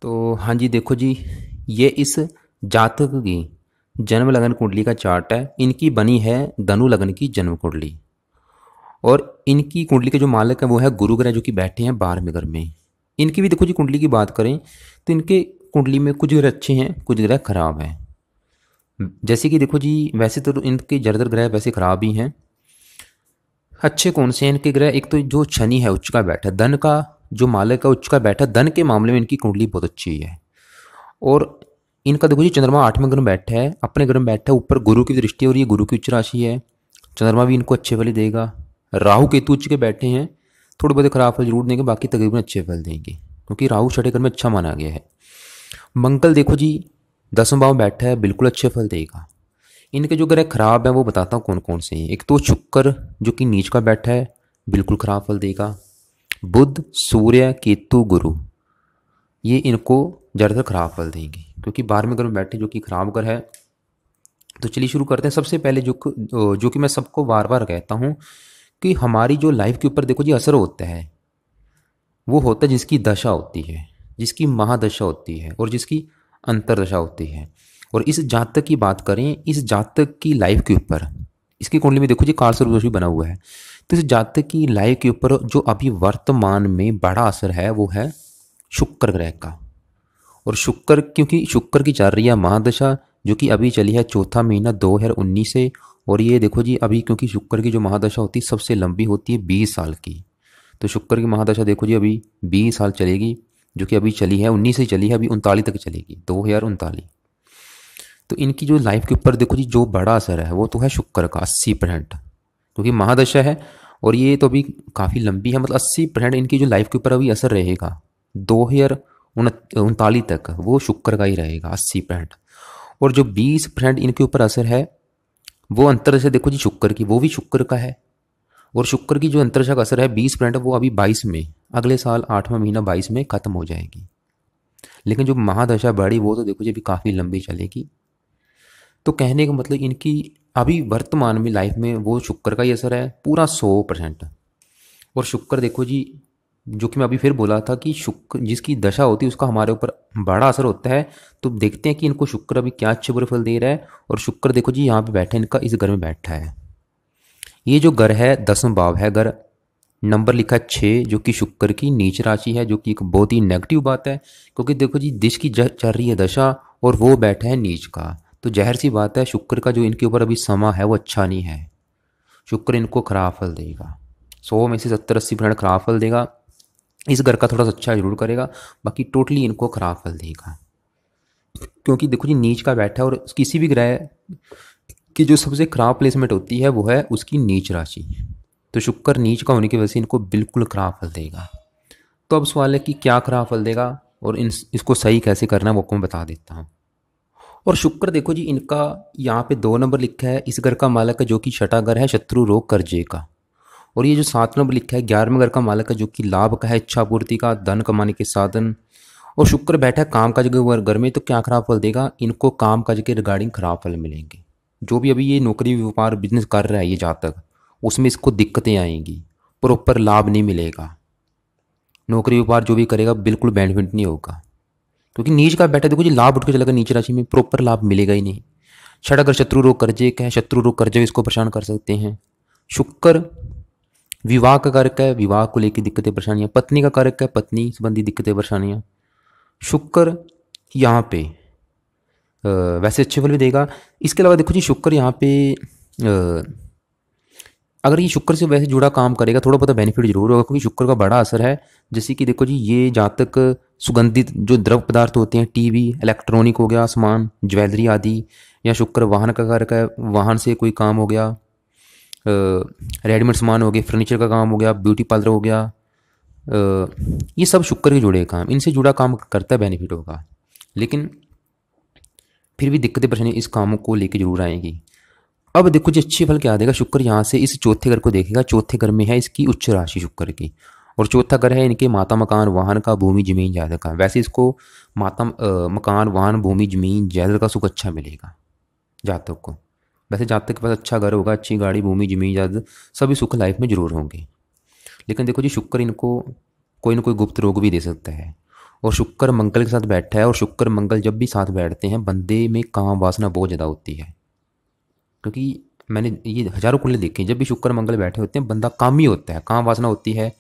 तो हाँ जी, देखो जी, ये इस जातक की जन्म लगन कुंडली का चार्ट है। इनकी बनी है धनु लगन की जन्म कुंडली। और इनकी कुंडली के जो मालिक है वो है गुरु ग्रह, जो कि बैठे हैं 12वें घर में। इनकी भी देखो जी, कुंडली की बात करें तो इनके कुंडली में कुछ ग्रह अच्छे हैं, कुछ ग्रह खराब हैं। जैसे कि देखो जी, वैसे तो इनके जर्जर ग्रह वैसे खराब ही हैं। अच्छे कौन से हैं इनके ग्रह? एक तो जो शनि है उच्च का बैठा, धन का जो मालिक है उच्च का बैठा, धन के मामले में इनकी कुंडली बहुत अच्छी है। और इनका देखो जी, चंद्रमा 8वें घर में बैठा है, अपने घर में बैठा है, ऊपर गुरु की दृष्टि है और ये गुरु की उच्च राशि है। चंद्रमा भी इनको अच्छे फल ही देगा। राहु केतु उच्च के बैठे हैं, थोड़े बहुत खराब फल जरूर देंगे, बाकी तकरीबन अच्छे फल देंगे, क्योंकि राहु छठे घर में अच्छा माना गया है। मंगल देखो जी, 10वां भाव बैठा है, बिल्कुल अच्छे फल देगा। इनके जो ग्रह खराब है वो बताता हूँ कौन कौन से हैं। एक तो शुक्र जो कि नीच का बैठा है, बिल्कुल खराब फल देगा। बुध, सूर्य, केतु, गुरु, ये इनको ज़्यादातर खराब फल देंगे, क्योंकि 12वें घर में बैठे जो कि खराब घर है। तो चलिए शुरू करते हैं। सबसे पहले जो कि मैं सबको बार बार कहता हूँ कि हमारी जो लाइफ के ऊपर देखो जी असर होता है, वो होता है जिसकी दशा होती है, जिसकी महादशा होती है और जिसकी अंतरदशा होती है। और इस जातक की बात करें, इस जातक की लाइफ के ऊपर, इसकी कुंडली में देखो जी कालसर्प दोष भी बना हुआ है। तो इस जातक की लाइफ के ऊपर जो अभी वर्तमान में बड़ा असर है वो है शुक्र ग्रह का। और शुक्र, क्योंकि शुक्र की चल रही है महादशा, जो कि अभी चली है चौथा महीना 2019 से। और ये देखो जी, अभी क्योंकि शुक्र की जो महादशा होती है सबसे लंबी होती है 20 साल की। तो शुक्र की महादशा देखो जी अभी 20 साल चलेगी, जो कि अभी चली है 19 से चली है, अभी 39 तक चलेगी, 2039। तो इनकी जो लाइफ के ऊपर देखो जी जो बड़ा असर है वो तो है शुक्र का 80%, क्योंकि महादशा है और ये तो अभी काफ़ी लंबी है। मतलब 80% इनकी जो लाइफ के ऊपर अभी असर रहेगा 2039 तक, वो शुक्र का ही रहेगा 80%। और जो 20% इनके ऊपर असर है वो अंतर से देखो जी शुक्र की, वो भी शुक्र का है। और शुक्र की जो अंतरिक्ष का असर है 20%, वो अभी 22 में, अगले साल 8वां महीना 22 में खत्म हो जाएगी। लेकिन जो महादशा बड़ी वो तो देखो जी अभी काफ़ी लंबी चलेगी। तो कहने का मतलब इनकी अभी वर्तमान में लाइफ में वो शुक्र का ही असर है पूरा 100%। और शुक्र देखो जी, जो कि मैं अभी फिर बोला था कि शुक्र जिसकी दशा होती है उसका हमारे ऊपर बड़ा असर होता है। तो देखते हैं कि इनको शुक्र अभी क्या अच्छे बुरे फल दे रहा है। और शुक्र देखो जी यहाँ पे बैठा है, इनका इस घर में बैठा है। ये जो घर है 10वां भाव है, घर नंबर लिखा है 6, जो कि शुक्र की नीच राशि है, जो कि एक बहुत ही नेगेटिव बात है। क्योंकि देखो जी दिश की चल रही है दशा और वो बैठा है नीच का, तो जहर सी बात है शुक्र का जो इनके ऊपर अभी समा है वो अच्छा नहीं है। शुक्र इनको खराब फल देगा, 100 में से 70-80% खराब फल देगा। इस घर का थोड़ा सा अच्छा जरूर करेगा, बाकी टोटली इनको खराब फल देगा। क्योंकि देखो जी नीच का बैठा है और किसी भी ग्रह की जो सबसे खराब प्लेसमेंट होती है वो है उसकी नीच राशि। तो शुक्र नीच का होने की वजह से इनको बिल्कुल खराब फल देगा। तो अब सवाल है कि क्या खराब फल देगा और इसको सही कैसे करना है वो आपको मैं बता देता हूँ। और शुक्र देखो जी इनका यहाँ पे 2 नंबर लिखा है, इस घर का मालक है जो कि छठा घर है शत्रु रोग कर्जे का। और ये जो 7 नंबर लिखा है 11वें घर का मालक है जो कि लाभ का है, इच्छा पूर्ति का, धन कमाने के साधन। और शुक्र बैठा है काम काज के घर में, तो क्या खराब फल देगा? इनको काम काज के रिगार्डिंग खराब फल मिलेंगे। जो भी अभी ये नौकरी व्यापार बिजनेस कर रहा है ये जातक, उसमें इसको दिक्कतें आएंगी, प्रॉपर लाभ नहीं मिलेगा। नौकरी व्यापार जो भी करेगा बिल्कुल बेनिफिट नहीं होगा, क्योंकि नीच का बैठा देखो जी लाभ उठ के चलेगा, नीच राशि में प्रॉपर लाभ मिलेगा ही नहीं। छठ अगर शत्रु रोग कर्जे का है, शत्रु रोग कर्जे इसको परेशान कर सकते हैं। शुक्र विवाह का कारक है, विवाह को लेकर दिक्कतें परेशानियां। पत्नी का कारक है, पत्नी संबंधी दिक्कतें परेशानियां। शुक्र यहाँ पे वैसे अच्छे फल भी देगा। इसके अलावा देखो जी शुक्र यहाँ पे अगर ये शुक्र से वैसे जुड़ा काम करेगा थोड़ा बहुत बेनिफिट जरूर होगा, क्योंकि शुक्र का बड़ा असर है। जैसे कि देखो जी ये जातक सुगंधित जो द्रव पदार्थ होते हैं, टीवी, इलेक्ट्रॉनिक हो गया सामान, ज्वेलरी आदि, या शुक्र वाहन का कारक है, वाहन से कोई काम हो गया, रेडीमेड सामान हो गया, फर्नीचर का काम हो गया, ब्यूटी पार्लर हो गया, ये सब शुक्र के जुड़े काम, इनसे जुड़ा काम करता है, बेनिफिट होगा। लेकिन फिर भी दिक्कतें परेशानी इस काम को लेके जरूर आएगी। अब देखो जी अच्छे फल क्या देगा शुक्र, यहाँ से इस चौथे घर को देखेगा। चौथे घर में है इसकी उच्च राशि शुक्र की, और चौथा घर है इनके माता मकान वाहन का, भूमि जमीन जायदाद का। वैसे इसको मकान वाहन भूमि जमीन जायदाद का सुख अच्छा मिलेगा जातक को। वैसे जातक के पास अच्छा घर होगा, अच्छी गाड़ी, भूमि जमीन जायदाद, सभी सुख लाइफ में जरूर होंगे। लेकिन देखो जी शुक्र इनको कोई ना कोई गुप्त रोग भी दे सकता है। और शुक्र मंगल के साथ बैठा है, और शुक्र मंगल जब भी साथ बैठते हैं बंदे में काम वासना बहुत ज़्यादा होती है। क्योंकि मैंने ये हज़ारों कुंडली देखी हैं, जब भी शुक्र मंगल बैठे होते हैं बंदा कामी होता है, काम वासना होती है।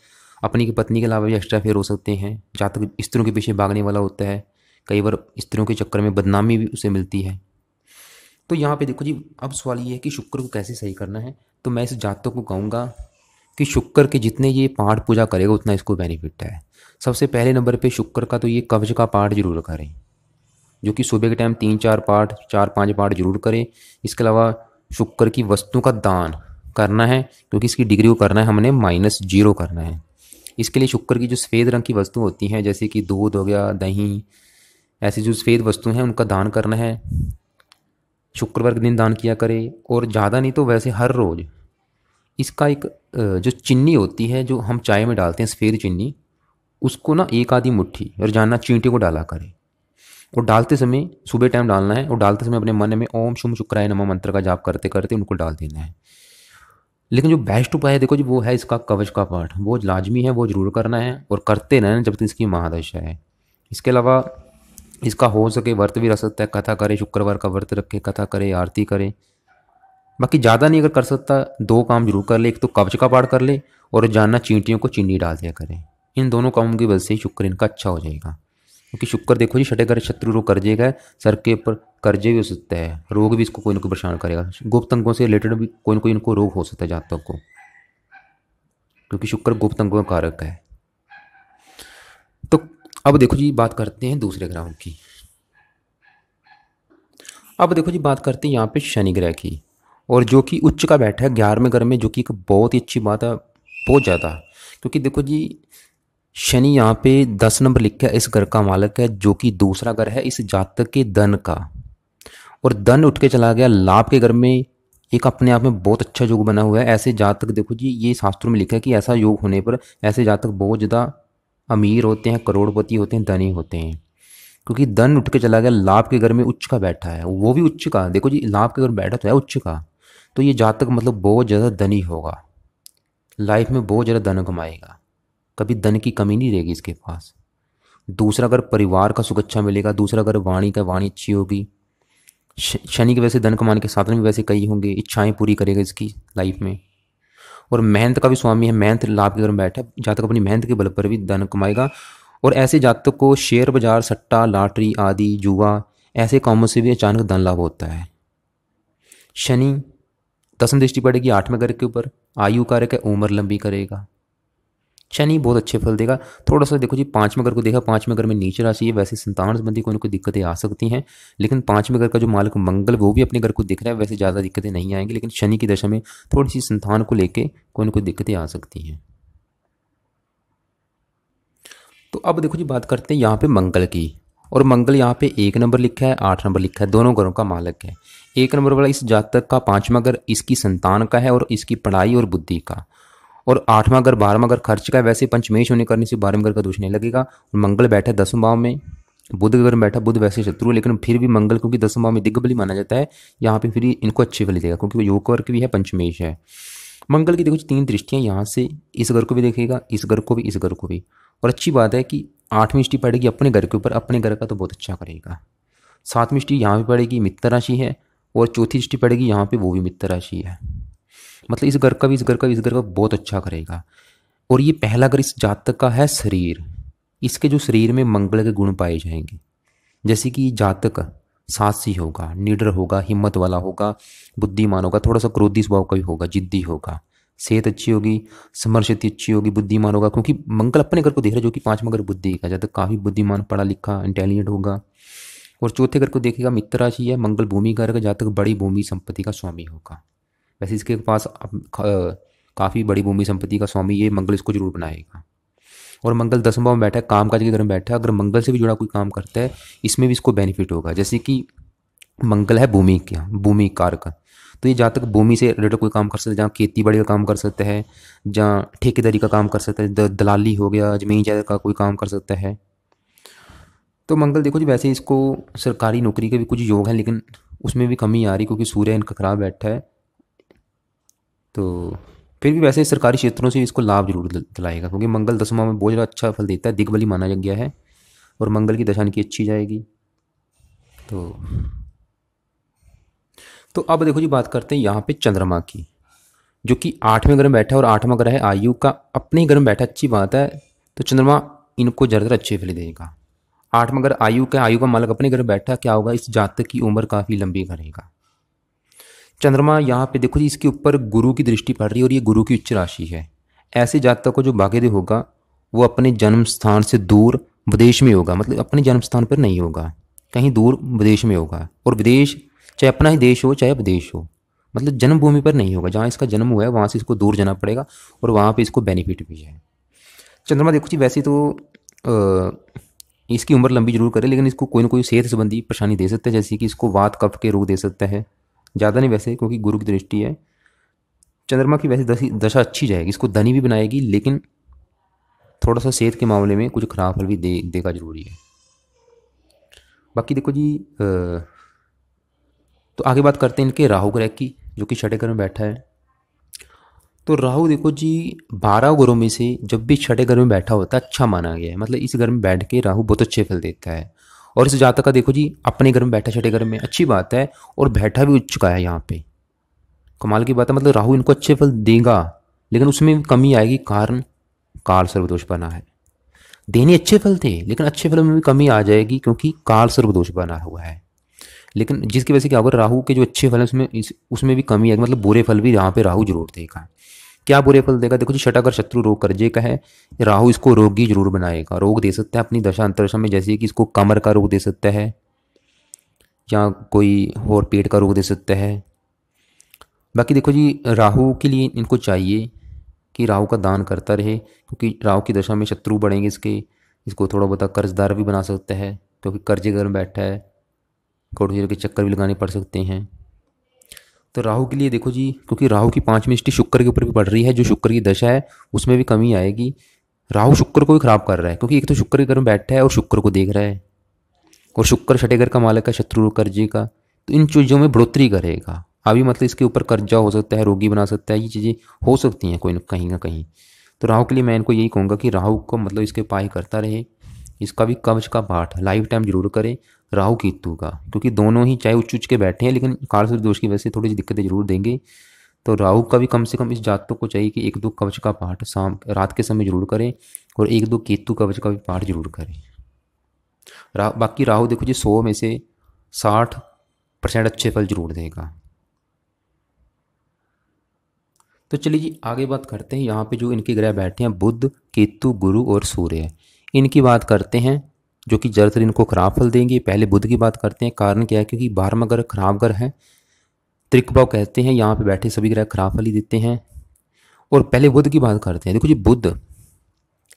अपनी की पत्नी के अलावा भी एक्स्ट्रा फेयर हो सकते हैं। जातक स्त्रियों के पीछे भागने वाला होता है, कई बार स्त्रियों के चक्कर में बदनामी भी उसे मिलती है। तो यहाँ पे देखो जी, अब सवाल ये है कि शुक्र को कैसे सही करना है। तो मैं इस जातक को कहूँगा कि शुक्र के जितने ये पाठ पूजा करेगा उतना इसको बेनिफिट है। सबसे पहले नंबर पे शुक्र का तो ये कवच का पाठ जरूर करें, जो कि सुबह के टाइम 3-4 पाठ, 4-5 पाठ जरूर करें। इसके अलावा शुक्र की वस्तु का दान करना है, क्योंकि इसकी डिग्री को करना है हमने -0 करना है। इसके लिए शुक्र की जो सफ़ेद रंग की वस्तु होती हैं, जैसे कि दूध हो गया, दही, ऐसी जो सफ़ेद वस्तु हैं उनका दान करना है। शुक्रवार के दिन दान किया करे, और ज़्यादा नहीं तो वैसे हर रोज़ इसका एक जो चीनी होती है जो हम चाय में डालते हैं, सफ़ेद चीनी, उसको ना एक आधी मुट्ठी और जानना चींटी को डाला करें। और डालते समय सुबह टाइम डालना है, और डालते समय अपने मन में ओम शुम शुक्राय नमः मंत्र का जाप करते करते उनको डाल देना है। लेकिन जो बेस्ट उपाय है देखो जी, वो है इसका कवच का पाठ। वो लाजमी है, वो जरूर करना है और करते रहना जब तक इसकी महादशा है। इसके अलावा इसका हो सके व्रत भी रख सकता है, कथा करे, शुक्रवार का व्रत रखे, कथा करे, आरती करे। बाकी ज़्यादा नहीं अगर कर सकता, 2 काम जरूर कर ले, एक तो कवच का पाठ कर ले और जानना चींटियों को चीनी डाल दिया करें। इन दोनों कामों की वजह से शुक्र इनका अच्छा हो जाएगा। क्योंकि शुक्र देखो जी, छठे घर शत्रु रोग कर जाएगा, सर के ऊपर कर्जे भी हो सकता है, रोग भी इसको कोई ना कोई परेशान करेगा। गुप्त अंगों से रिलेटेड भी कोई ना कोई इनको रोग हो सकता है जातक को, क्योंकि शुक्र गुप्त अंगों का कारक है। तो अब देखो जी, बात करते हैं दूसरे ग्रहों की। अब देखो जी, बात करते हैं यहाँ पे शनि ग्रह की, और जो कि उच्च का बैठा है 11वें घर में, जो कि एक बहुत ही अच्छी बात है, बहुत ज़्यादा। क्योंकि देखो जी, शनि यहाँ पे 10 नंबर लिखा है, इस घर का मालिक है, जो कि दूसरा घर है इस जातक के धन का। और धन उठ के चला गया लाभ के घर में, एक अपने आप में बहुत अच्छा योग बना हुआ है। ऐसे जातक देखो जी, ये शास्त्रों में लिखा है कि ऐसा योग होने पर ऐसे जातक बहुत ज़्यादा अमीर होते हैं, करोड़पति होते हैं, धनी होते हैं। क्योंकि धन उठ के चला गया लाभ के घर में, उच्च का बैठा है, वो भी उच्च का। देखो जी, लाभ के घर में बैठा तो है उच्च का, तो ये जातक मतलब बहुत ज़्यादा धनी होगा, लाइफ में बहुत ज़्यादा धन कमाएगा, कभी धन की कमी नहीं रहेगी इसके पास। दूसरा अगर परिवार का सुख अच्छा मिलेगा, दूसरा अगर वाणी अच्छी होगी। शनि के वैसे धन कमाने के साधन भी वैसे कई होंगे, इच्छाएं पूरी करेगा इसकी लाइफ में। और मेहनत का भी स्वामी है, मेहनत लाभ के घर में बैठा, जातक अपनी मेहनत के बल पर भी धन कमाएगा। और ऐसे जातक को शेयर बाजार, सट्टा, लॉटरी आदि, जुआ, ऐसे कामों से भी अचानक धन लाभ होता है। शनि 10वीं दृष्टि पड़ेगी 8वें घर के ऊपर, आयु कारक है, उम्र लंबी करेगा। शनि बहुत अच्छे फल देगा। थोड़ा सा देखो जी, 5वें घर को देखा, 5वें घर में नीच राशि है, वैसे संतान संबंधी कोई ना कोई दिक्कतें आ सकती हैं। लेकिन 5वें घर का जो मालिक मंगल, वो भी अपने घर को दिख रहा है, वैसे ज़्यादा दिक्कतें नहीं आएंगी। लेकिन शनि की दशा में थोड़ी सी संतान को लेके कोई ना कोई दिक्कतें आ सकती हैं। तो अब देखो जी, बात करते हैं यहाँ पे मंगल की। और मंगल यहाँ पे 1 नंबर लिखा है, 8 नंबर लिखा है, दोनों घरों का मालिक है। 1 नंबर वाला इस जातक का 5वां घर इसकी संतान का है और इसकी पढ़ाई और बुद्धि का। और 8वां घर 12वां घर खर्च का है। वैसे पंचमेश होने करने से 12वें घर का दोष नहीं लगेगा। और मंगल बैठा है 10वें भाव में, बुध के घर में बैठा, बुध वैसे शत्रु है, लेकिन फिर भी मंगल क्योंकि 10वें भाव में दिग्बली माना जाता है, यहाँ पे फिर इनको अच्छे फल देगा, क्योंकि वो योग वर्ग भी है, पंचमेश है। मंगल की देखो 3 दृष्टियां यहाँ से, इस घर को भी देखेगा, इस घर को भी, इस घर को भी। और अच्छी बात है कि 8वीं दृष्टि पड़ेगी अपने घर के ऊपर, अपने घर का तो बहुत अच्छा करेगा। 7वीं दृष्टि यहाँ भी पड़ेगी, मित्र राशि है। और चौथी दृष्टि पड़ेगी यहाँ पे, वो भी मित्र राशि है। मतलब इस घर का भी, इस घर का भी, इस घर का बहुत अच्छा करेगा। और ये पहला घर इस जातक का है शरीर। इसके जो शरीर में मंगल के गुण पाए जाएंगे, जैसे कि जातक साहसी होगा, निडर होगा, हिम्मत वाला होगा, बुद्धिमान होगा, थोड़ा सा क्रोधी स्वभाव का भी होगा, जिद्दी होगा, सेहत अच्छी होगी, समरशक्ति अच्छी होगी, बुद्धिमान होगा। क्योंकि मंगल अपने घर को देख रहा है, जो कि 5वां घर बुद्धि का, जातक काफ़ी बुद्धिमान, पढ़ा लिखा, इंटेलिजेंट होगा। और चौथे घर को देखेगा, मित्र राशि है, मंगल भूमि घर का, जातक बड़ी भूमि संपत्ति का स्वामी होगा। वैसे इसके पास काफ़ी बड़ी भूमि संपत्ति का स्वामी ये मंगल इसको जरूर बनाएगा। और मंगल 10वें भाव में बैठा है, काम काज के घर में बैठा है, अगर मंगल से भी जुड़ा कोई काम करता है इसमें भी इसको बेनिफिट होगा। जैसे कि मंगल है भूमि का, भूमि कारक, तो ये जातक भूमि से रिलेटेड कोई काम कर सकता है, जहाँ खेती बाड़ी का काम कर सकता है, जहाँ ठेकेदारी का काम कर सकता है, दलाली हो गया, जमीन जायदाद का कोई काम कर सकता है। तो मंगल देखो जी, वैसे इसको सरकारी नौकरी के भी कुछ योग है, लेकिन उसमें भी कमी आ रही क्योंकि सूर्य इनका खराब बैठा है। तो फिर भी वैसे सरकारी क्षेत्रों से इसको लाभ जरूर दिलाएगा, क्योंकि मंगल 10वां में बहुत ज़्यादा अच्छा फल देता है, दिग्बली माना गया है। और मंगल की दशा इनकी अच्छी जाएगी। तो अब देखो जी बात करते हैं यहाँ पे चंद्रमा की, जो कि 8वें घर में बैठा है और 8वां ग्रह है आयु का, अपने ही घर में बैठा, अच्छी बात है। तो चंद्रमा इनको ज़्यादातर अच्छे फल देगा। 8वां घर आयु का, आयु का मालक अपने घर में बैठा, क्या होगा, इस जातक की उम्र काफ़ी लंबी करेगा। चंद्रमा यहाँ पे देखो जी इसके ऊपर गुरु की दृष्टि पड़ रही है और ये गुरु की उच्च राशि है। ऐसे जातक को जो भाग्योदय होगा वो अपने जन्म स्थान से दूर विदेश में होगा, मतलब अपने जन्म स्थान पर नहीं होगा, कहीं दूर विदेश में होगा। और विदेश चाहे अपना ही देश हो चाहे विदेश हो, मतलब जन्मभूमि पर नहीं होगा। जहाँ इसका जन्म हुआ है वहाँ से इसको दूर जाना पड़ेगा और वहाँ पे इसको बेनिफिट भी है। चंद्रमा देखो जी वैसे तो इसकी उम्र लंबी जरूर करे, लेकिन इसको कोई ना कोई सेहत संबंधी परेशानी दे सकता है, जैसे कि इसको वात कफ के रोग दे सकता है। ज़्यादा नहीं वैसे, क्योंकि गुरु की दृष्टि है। चंद्रमा की वैसे दशा अच्छी जाएगी, इसको धनी भी बनाएगी, लेकिन थोड़ा सा सेहत के मामले में कुछ खराब फल भी देगा जरूरी है। बाकी देखो जी तो आगे बात करते हैं इनके राहु ग्रह की, जो कि छठे घर में बैठा है। तो राहु देखो जी 12 घरों में से जब भी छठे घर में बैठा होता है अच्छा माना गया है, मतलब इस घर में बैठ के राहु बहुत अच्छे फल देता है। और इस जातक का देखो जी अपने घर में बैठा, छठे घर में, अच्छी बात है, और बैठा भी उच्च का है यहाँ पे, कमाल की बात है। मतलब राहु इनको अच्छे फल देगा, लेकिन उसमें कमी आएगी, कारण काल सर्वदोष बना है। देने अच्छे फल थे, लेकिन अच्छे फल में भी कमी आ जाएगी, क्योंकि काल सर्वदोष बना हुआ है। लेकिन जिसकी वजह से क्या होगा, राहु के जो अच्छे फल हैं उसमें भी कमी आएगी, मतलब बुरे फल भी यहाँ पे राहु जरूर देगा। क्या बुरे फल देगा, देखो जी छठा घर शत्रु रोग कर्जे का है, राहु इसको रोगी जरूर बनाएगा। रोग दे सकता है अपनी दशा अंतरदशा में, जैसे कि इसको कमर का रोग दे सकता है, या कोई और पेट का रोग दे सकता है। बाकी देखो जी राहु के लिए इनको चाहिए कि राहु का दान करता रहे, क्योंकि राहु की दशा में शत्रु बढ़ेंगे इसको थोड़ा बहुत कर्जदार भी बना सकता है, क्योंकि कर्जे घर में बैठा है, कोर्ट के चक्कर भी लगाने पड़ सकते हैं। तो राहु के लिए देखो जी, क्योंकि राहु की 5वीं दृष्टि शुक्र के ऊपर भी पड़ रही है, जो शुक्र की दशा है उसमें भी कमी आएगी। राहु शुक्र को भी खराब कर रहा है, क्योंकि एक तो शुक्र के घर में बैठा है और शुक्र को देख रहा है, और शुक्र छठे घर का मालिक है, शत्रु कर्जे का, तो इन चीज़ों में बढ़ोतरी करेगा। अभी मतलब इसके ऊपर कर्जा हो सकता है, रोगी बना सकता है, ये चीज़ें हो सकती हैं कोई ना कहीं। तो राहु के लिए मैं इनको यही कहूँगा कि राहु को मतलब इसके उपाय करता रहे, इसका भी कवच का पाठ लाइफ टाइम जरूर करे राहु केतु का, क्योंकि दोनों ही चाहे उच्च के बैठे हैं, लेकिन काल सूर्य दोष की वजह से थोड़ी सी दिक्कतें जरूर देंगे। तो राहु का भी कम से कम इस जातकों को चाहिए कि 1-2 कवच का पाठ रात के समय जरूर करें, और 1-2 केतु कवच का भी पाठ जरूर करें। बाकी राहु देखो जी 100 में से 60% अच्छे फल जरूर देगा। तो चलिए जी आगे बात करते हैं, यहाँ पे जो इनके ग्रह बैठे हैं बुध, केतु, गुरु और सूर्य, इनकी बात करते हैं, जो कि ज़्यादातर इनको खराब फल देंगे। पहले बुध की बात करते हैं, कारण क्या है, क्योंकि 12वां ग्रह खराब ग्रह है, त्रिकभाव कहते हैं, यहाँ पे बैठे सभी ग्रह खराब फल ही देते हैं। और पहले बुध की बात करते हैं। देखो जी बुध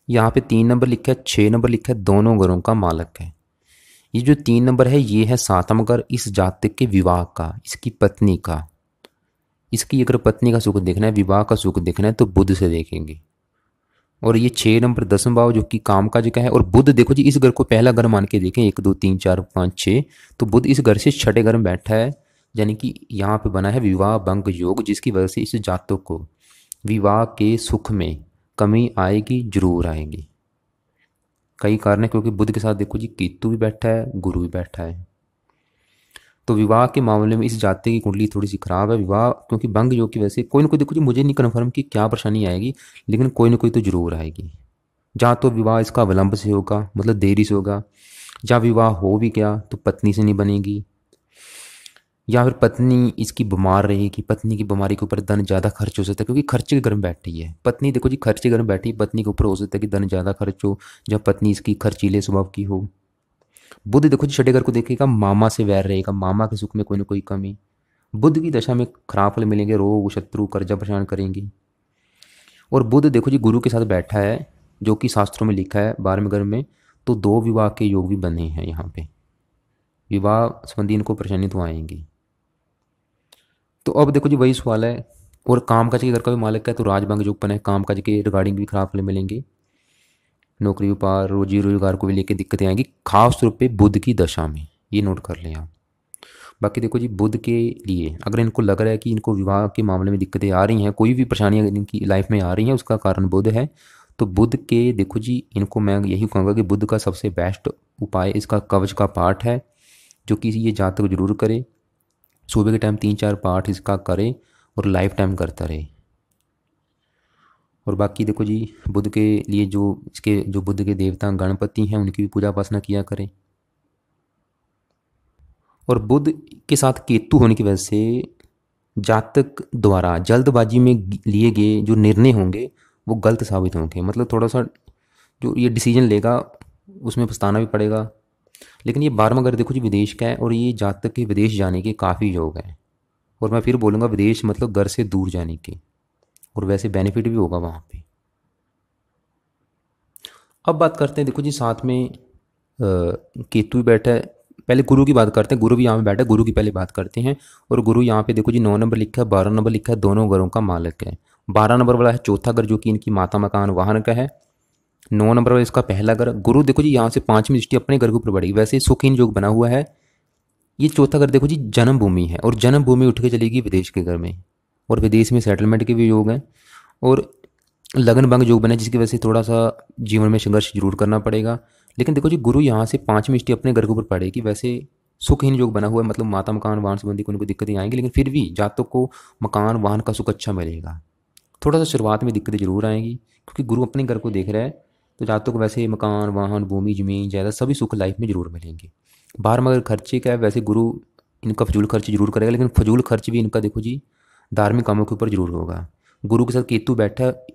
यहाँ पे 3 नंबर लिखा है, 6 नंबर लिखा है, दोनों ग्रहों का मालक है। ये जो 3 नंबर है ये है 7वां घर इस जातक के विवाह का, इसकी पत्नी का। इसकी अगर पत्नी का सुख देखना है, विवाह का सुख देखना है, तो बुध से देखेंगे। और ये 6 नंबर 10वां भाव जो कि कामकाज का है, और बुध देखो जी इस घर को पहला घर मान के देखें, 1 2 3 4 5 6, तो बुध इस घर से छठे घर में बैठा है, यानी कि यहाँ पे बना है विवाह भंग योग, जिसकी वजह से इस जातक को विवाह के सुख में कमी आएगी, जरूर आएगी। कई कारण है, क्योंकि बुध के साथ देखो जी केतु भी बैठा है, गुरु भी बैठा है। तो विवाह के मामले में इस जाति की कुंडली थोड़ी सी खराब है। विवाह क्योंकि भंग योग की वजह से कोई ना कोई, देखो जी मुझे नहीं कन्फर्म कि क्या परेशानी आएगी, लेकिन कोई ना कोई तो जरूर आएगी। जहाँ तो विवाह इसका विलंब से होगा, मतलब देरी से होगा, जहाँ विवाह हो भी गया तो पत्नी से नहीं बनेगी, या फिर पत्नी इसकी बीमार रहेगी, पत्नी की बीमारी के ऊपर धन ज़्यादा खर्च हो सकता है, क्योंकि खर्चे के घर में बैठी है पत्नी। देखो जी खर्चे के घर में बैठी पत्नी के ऊपर हो सकता है कि धन ज़्यादा खर्च हो, जब पत्नी इसकी खर्चीले स्वभाव की हो। बुध देखो जी छठे घर को देखेगा, मामा से वैर रहेगा, मामा के सुख में कोई ना कोई कमी। बुध की दशा में खराब फल मिलेंगे, रोग शत्रु कर्जा परेशान करेंगे। और बुध देखो जी गुरु के साथ बैठा है, जो कि शास्त्रों में लिखा है 12वें घर में, तो 2 विवाह के योग भी बने हैं यहाँ पे, विवाह संबंधी इनको परेशानी तो आएंगी। तो अब देखो जी वही सवाल है, और कामकाज के घर का भी मालिक है, तो राजभंग योग बना है, कामकाज के रिगार्डिंग भी खराब फल मिलेंगे, नौकरी व्यापार रोजी रोजगार को भी लेकर दिक्कतें आएंगी, खास तौर पे बुध की दशा में, ये नोट कर लें आप। बाकी देखो जी बुध के लिए अगर इनको लग रहा है कि इनको विवाह के मामले में दिक्कतें आ रही हैं, कोई भी परेशानियां इनकी लाइफ में आ रही हैं, उसका कारण बुध है, तो बुध के देखो जी, इनको मैं यही कहूँगा कि बुध का सबसे बेस्ट उपाय इसका कवच का पाठ है, जो कि ये जातक जरूर करे। सुबह के टाइम 3-4 पाठ इसका करे और लाइफ टाइम करता रहे। और बाकी देखो जी, बुध के लिए जो इसके जो बुध के देवता गणपति हैं उनकी भी पूजा उपासना किया करें। और बुध के साथ केतु होने की वजह से जातक द्वारा जल्दबाजी में लिए गए जो निर्णय होंगे वो गलत साबित होंगे। मतलब थोड़ा सा जो ये डिसीजन लेगा उसमें पछताना भी पड़ेगा। लेकिन ये 12वां घर देखो जी विदेश का है, और ये जातक के विदेश जाने के काफ़ी योग हैं। और मैं फिर बोलूँगा विदेश मतलब घर से दूर जाने के, और वैसे बेनिफिट भी होगा वहाँ पे। अब बात करते हैं देखो जी, साथ में केतु भी बैठा है। पहले गुरु की बात करते हैं, गुरु भी यहाँ पे बैठा है, गुरु की पहले बात करते हैं। और गुरु यहाँ पे देखो जी 9 नंबर लिखा है, 12 नंबर लिखा है, दोनों घरों का मालिक है। 12 नंबर वाला है चौथा घर, जो कि इनकी माता मकान वाहन का है। 9 नंबर वाला इसका पहला घर। गुरु देखो जी यहाँ से 5वीं दृष्टि अपने घर के ऊपर बढ़ेगी। वैसे सुखहीन योग बना हुआ है। ये चौथा घर देखो जी जन्मभूमि है, और जन्मभूमि उठ के चलेगी विदेश के घर में, और विदेश में सेटलमेंट के भी योग हैं। और लगन भंग योग बना है, जिसकी वजह से थोड़ा सा जीवन में संघर्ष जरूर करना पड़ेगा। लेकिन देखो जी गुरु यहाँ से 5वीं दृष्टि अपने घर के ऊपर पड़ेगी। वैसे सुखहीन योग बना हुआ है, मतलब माता मकान वाहन संबंधी कोई दिक्कतें आएंगी, लेकिन फिर भी जातक को मकान वाहन का सुख अच्छा मिलेगा। थोड़ा सा शुरुआत में दिक्कतें जरूर आएंगी, क्योंकि गुरु अपने घर को देख रहा है। तो जातक को वैसे मकान वाहन भूमि जमीन ज़्यादा सभी सुख लाइफ में जरूर मिलेंगे। बाहर मगर खर्चे का है, वैसे गुरु इनका फजूल खर्च जरूर करेगा, लेकिन फजूल खर्च भी इनका देखो जी धार्मिक कामों के ऊपर जरूर होगा। गुरु के साथ केतु बैठा है,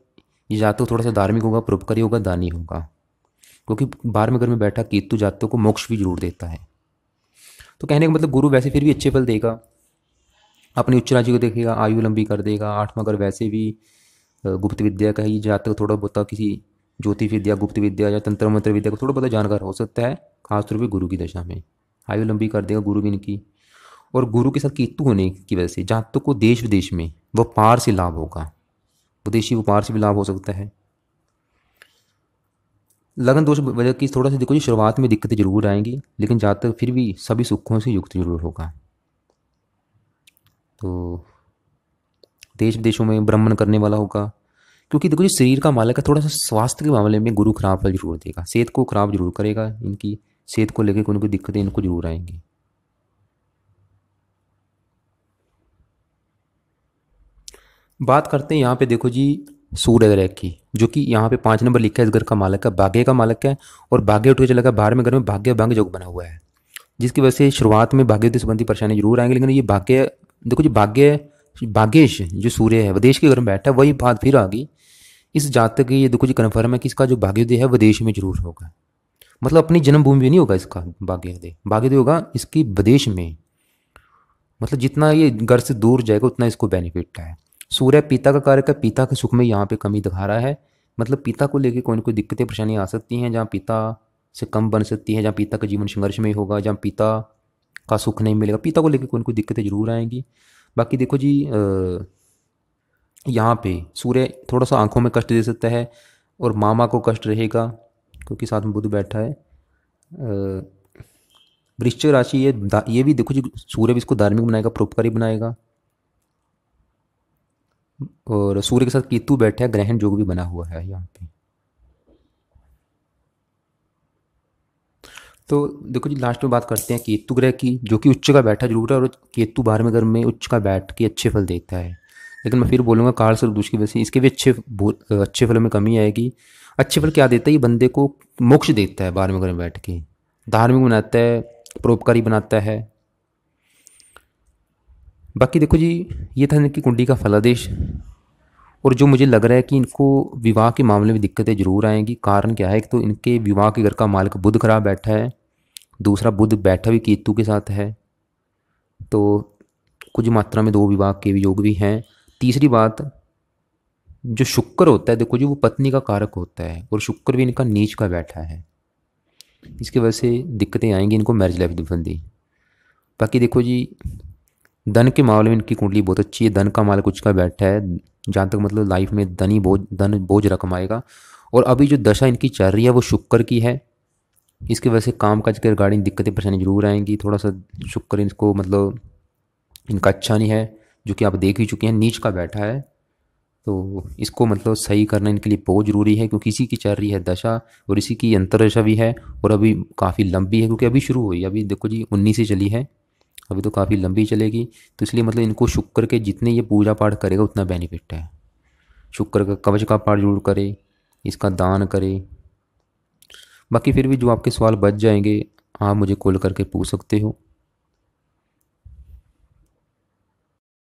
ये जातक थोड़ा सा धार्मिक होगा, परोपकारी होगा, दानी होगा, क्योंकि 12वें घर में बैठा केतु जातक को मोक्ष भी जरूर देता है। तो कहने का मतलब गुरु वैसे फिर भी अच्छे फल देगा, अपनी उच्च राशि को देखेगा, आयु लंबी कर देगा। 8वां घर वैसे भी गुप्त विद्या का ही, जातक थोड़ा बहुत किसी ज्योतिष विद्या, गुप्त विद्या या तंत्र मंत्र विद्या को थोड़ा बहुत जानकार हो सकता है, खासतौर पर गुरु की दशा में। आयु लंबी कर देगा गुरु भी इनकी। और गुरु के साथ केतु होने की वजह से जातक को देश विदेश में व्यापार से लाभ होगा, विदेशी व्यापार से भी लाभ हो सकता है। लगन दोष वजह की थोड़ा सा देखो जी शुरुआत में दिक्कतें जरूर आएंगी, लेकिन जातक फिर भी सभी सुखों से युक्त जरूर होगा। तो देश विदेशों में भ्रमण करने वाला होगा, क्योंकि देखो जी शरीर का मालिक है। थोड़ा सा स्वास्थ्य के मामले में गुरु खराब फल जरूर देगा, सेहत को खराब जरूर करेगा। इनकी सेहत को लेकर कोई दिक्कतें इनको जरूर आएंगी। बात करते हैं यहाँ पे देखो जी सूर्य ग्रह की, जो कि यहाँ पे 5 नंबर लिखा है, इस घर का मालिक है, भाग्य का मालिक है। और भाग्य उठ के चला गया 12वें घर में, भाग्य भंग योग बना हुआ है, जिसकी वजह से शुरुआत में भाग्य संबंधी परेशानी जरूर आएंगी। लेकिन ये भाग्य देखो जी भाग्येश जो सूर्य है विदेश के घर में बैठा है, वही बात फिर आ गई इस जातक की। ये देखो जी कन्फर्म है कि इसका जो भाग्योदय है विदेश में जरूर होगा। मतलब अपनी जन्मभूमि में नहीं होगा इसका भाग्योदय, भाग्योदय होगा इसकी विदेश में। मतलब जितना ये घर से दूर जाएगा उतना इसको बेनिफिट है। सूर्य पिता का कारक है, पिता के सुख में यहाँ पे कमी दिखा रहा है। मतलब पिता को लेकर कोई ना कोई दिक्कतें परेशानी आ सकती हैं, जहाँ पिता से कम बन सकती है, जहाँ पिता का जीवन संघर्ष में होगा, जहाँ पिता का सुख नहीं मिलेगा, पिता को लेकर कोई ना कोई दिक्कतें जरूर आएंगी। बाकी देखो जी यहाँ पे सूर्य थोड़ा सा आंखों में कष्ट दे सकता है, और मामा को कष्ट रहेगा क्योंकि साथ में बुध बैठा है। वृश्चिक राशि ये भी देखो जी सूर्य भी इसको धार्मिक बनाएगा, परोपकारी बनाएगा। और सूर्य के साथ केतु बैठा है, ग्रहण योग भी बना हुआ है यहाँ पे। तो देखो जी लास्ट में बात करते हैं केतु ग्रह की, जो कि उच्च का बैठा जरूर है, और केतु 12वें घर में उच्च का बैठ के अच्छे फल देता है। लेकिन मैं फिर बोलूँगा काल सर्प दोष की वजह से इसके भी अच्छे फलों में कमी आएगी। अच्छे फल क्या देता है, ये बंदे को मोक्ष देता है 12वें घर में बैठ के, धार्मिक बनाता है, परोपकारी बनाता है। बाकी देखो जी ये था इनकी कुंडली का फलादेश। और जो मुझे लग रहा है कि इनको विवाह के मामले में दिक्कतें जरूर आएंगी। कारण क्या है, एक तो इनके विवाह के घर का मालिक बुध खराब बैठा है, दूसरा बुध बैठा भी केतु के साथ है, तो कुछ मात्रा में 2 विवाह के योग भी हैं। तीसरी बात, जो शुक्र होता है देखो जी वो पत्नी का कारक होता है, और शुक्र भी इनका नीच का बैठा है, इसकी वजह से दिक्कतें आएंगी इनको मैरिज लाइफ संबंधी। बाकी देखो जी धन के मामले में इनकी कुंडली बहुत अच्छी है, धन का मालिक उच्च का बैठा है, जहाँ तक मतलब लाइफ में धन बोझ रकम आएगा। और अभी जो दशा इनकी चल रही है वो शुक्र की है, इसकी वजह से काम काज के रिगार्डिंग दिक्कतें परेशानी जरूर आएंगी। थोड़ा सा शुक्र इनको मतलब इनका अच्छा नहीं है, जो कि आप देख ही चुके हैं, नीच का बैठा है। तो इसको मतलब सही करना इनके लिए बहुत ज़रूरी है, क्योंकि इसी की चल रही है दशा और इसी की अंतरदशा भी है। और अभी काफ़ी लंबी है, क्योंकि अभी शुरू हुई, अभी देखो जी 19 से चली है, अभी तो काफ़ी लंबी चलेगी। तो इसलिए मतलब इनको शुक्र के जितने ये पूजा पाठ करेगा उतना बेनिफिट है। शुक्र का कवच का पाठ जरूर करे, इसका दान करे। बाकी फिर भी जो आपके सवाल बच जाएंगे आप मुझे कॉल करके पूछ सकते हो।